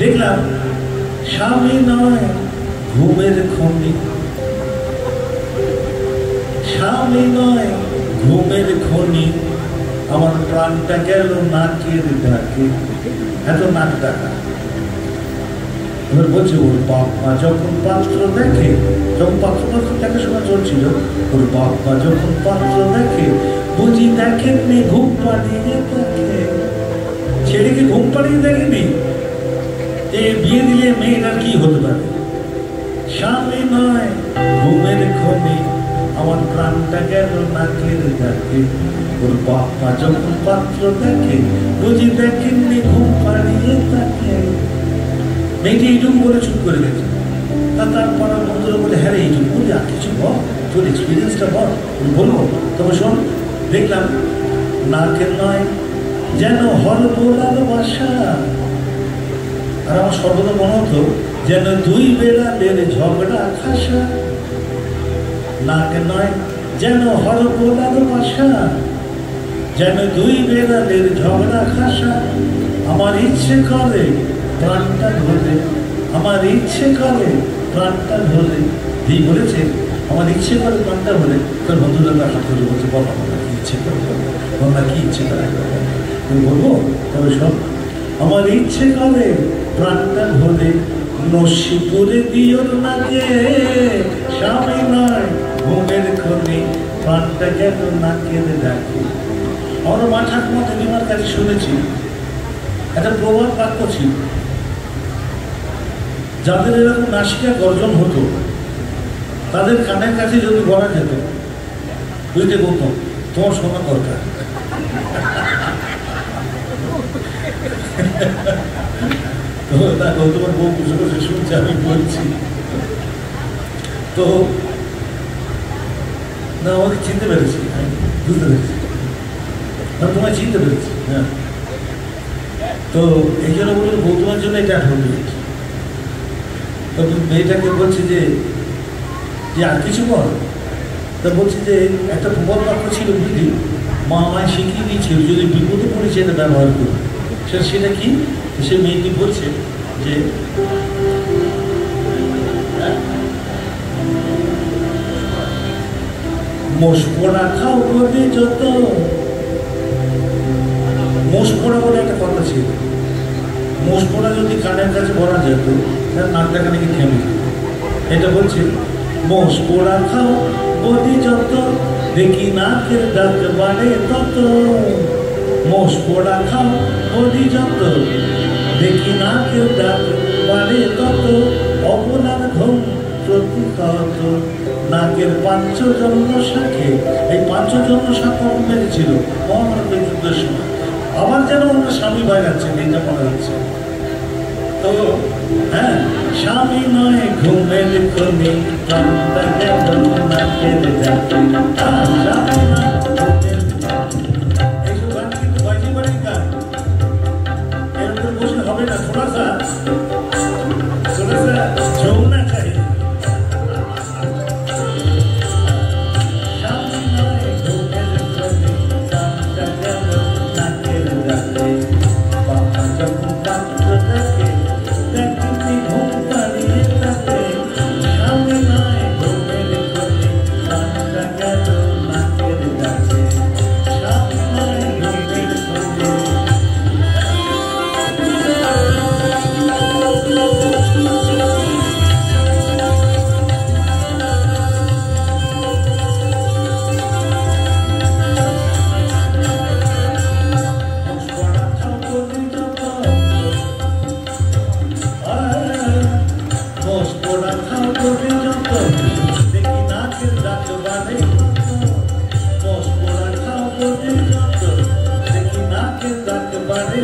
দেখলাম স্বামী নয় ঘুমের খনি, স্বামী নয় ঘুমের খনি, আমার প্রাণটা গেল নাকের ডাকে। এত নাক ডাকা। এবার বলছে ওর বাপ মা যখন পাত্র দেখে, যখন পাত্র দেখার সময় চলছিল, ওর বাপ মা যখন পাত্র দেখে বুঝি দেখেননি ঘুম পাড়িয়ে দেখে। ছেলেকে ঘুম পাড়িয়ে দেখেনি যে বিয়ে দিলে মেয়েটার কি হতে পারে। স্বামী নয় ঘুমের খনি, আমার প্রাণটা গেল নাকের ডাকে। ওর বাপ মা যখন পাত্র দেখে বুঝি দেখেননি ঘুম পাড়িয়ে তাকে। মেয়েটি এইটুকু বলে চুপ করে গেছে। তারপর বন্ধুরা বলে হ্যাঁ এইটুকু বলে আর কিছু বল, তোর এক্সপিরিয়েন্সটা বল। বলবো তবে শোন, দেখলাম নাকের নয় যেন হরবোলার বাসা। আর আমার সর্বদা মনে হতো যেন দুই বেড়ালের ঝগড়া খাসা। নাকের নয় যেন হরবোলার বাসা, যেন দুই বেড়ালের ঝগড়া খাসা। আমার ইচ্ছে করে প্রাণটা ধরে, আমার ইচ্ছে করে প্রাণটা ধরে। এই বলেছে আমার ইচ্ছে করে প্রাণটা ধরে। তোর বন্ধুরা হাত ধরে বলছে বল আমার কি ইচ্ছে করে, আমার কি ইচ্ছে করে তুমি বলবো। তবে সব আমার ইচ্ছে করে প্রাণটা ধরে, নসিপুরে দিও নাকে। স্বামী নয় ঘুমের খনি, প্রাণটা গেল নাকের ডাকে। আমরা মা ঠাকুমা দিদিমার কাছে শুনেছি একটা প্রবাদ বাক্য ছিল, যাদের এরকম নাসিকা গর্জন হতো তাদের কানের কাছে যদি বলা যেত বুঝতে বলতাম তোমার শোনা দরকার। তোমার বউ বসে বসে শুনছে আমি বলছি তো না, আমাকে চিনতে পেরেছি, বুঝতে পেরেছি, তোমায় চিনতে পেরেছি। হ্যাঁ, তো এই জন্য বললো বউ তোমার জন্য এটা হয়ে গেছে। তো মেয়েটাকে বলছে যে আর কিছু বল। তা বলছে যে একটা প্রবল বাক্য ছিল বুঝলি, মা আমায় শিখিয়ে দিয়েছিল যদি বিপদে পড়েছে এটা ব্যবহার করবে। সেটা কি? সে মেয়েটি বলছে যে মোষ পোড়া খাও করে যত। মোষ পোড়া বলে একটা কথা ছিল, মোষ পোড়া যদি কানের কাছে বলা যেত তার নাকটাকে নাকি থেমে যেত। এটা বলছে মোষ পোড়া খাও বলি যত, দেখি নাকের ডাক বাড়ে তত। মোষ পোড়া খাও বলি যত, দেখি নাকের ডাক বাড়ে তত। অবলার ঘুম প্রতিহত, নাকের পাঞ্চজন্য শাখে। এই পাঞ্চজন্য শাখা মেরেছিল মহাভারতের যুদ্ধের সময়। আবার যেন ওনার স্বামী ভাই যাচ্ছে, এইটা মনে হচ্ছে। তো হ্যাঁ, স্বামী নয় ঘুমের খনি, প্রাণটা গেল নাকের ডাকে। স্বামী নয় ঘুমের খনি। এইসব গান কিন্তু বাজি বাড়ির গান, এর উপর বসে হবে না। থোড়া সা ঝোনা চাই। স্বামী নয় ঘুমের খনি, প্রাণটা গেল নাকের ডাকে। বাবা যখন পাত্র দেখে দেখি ঘুম পাড়িয়ে তাকে। স্বামী নয় ঘুমের খনি, প্রাণটা গেল নাকের ডাকে। স্বামী নয় ঘুমের খনি। দেখি নাকের ডাক বাড়ে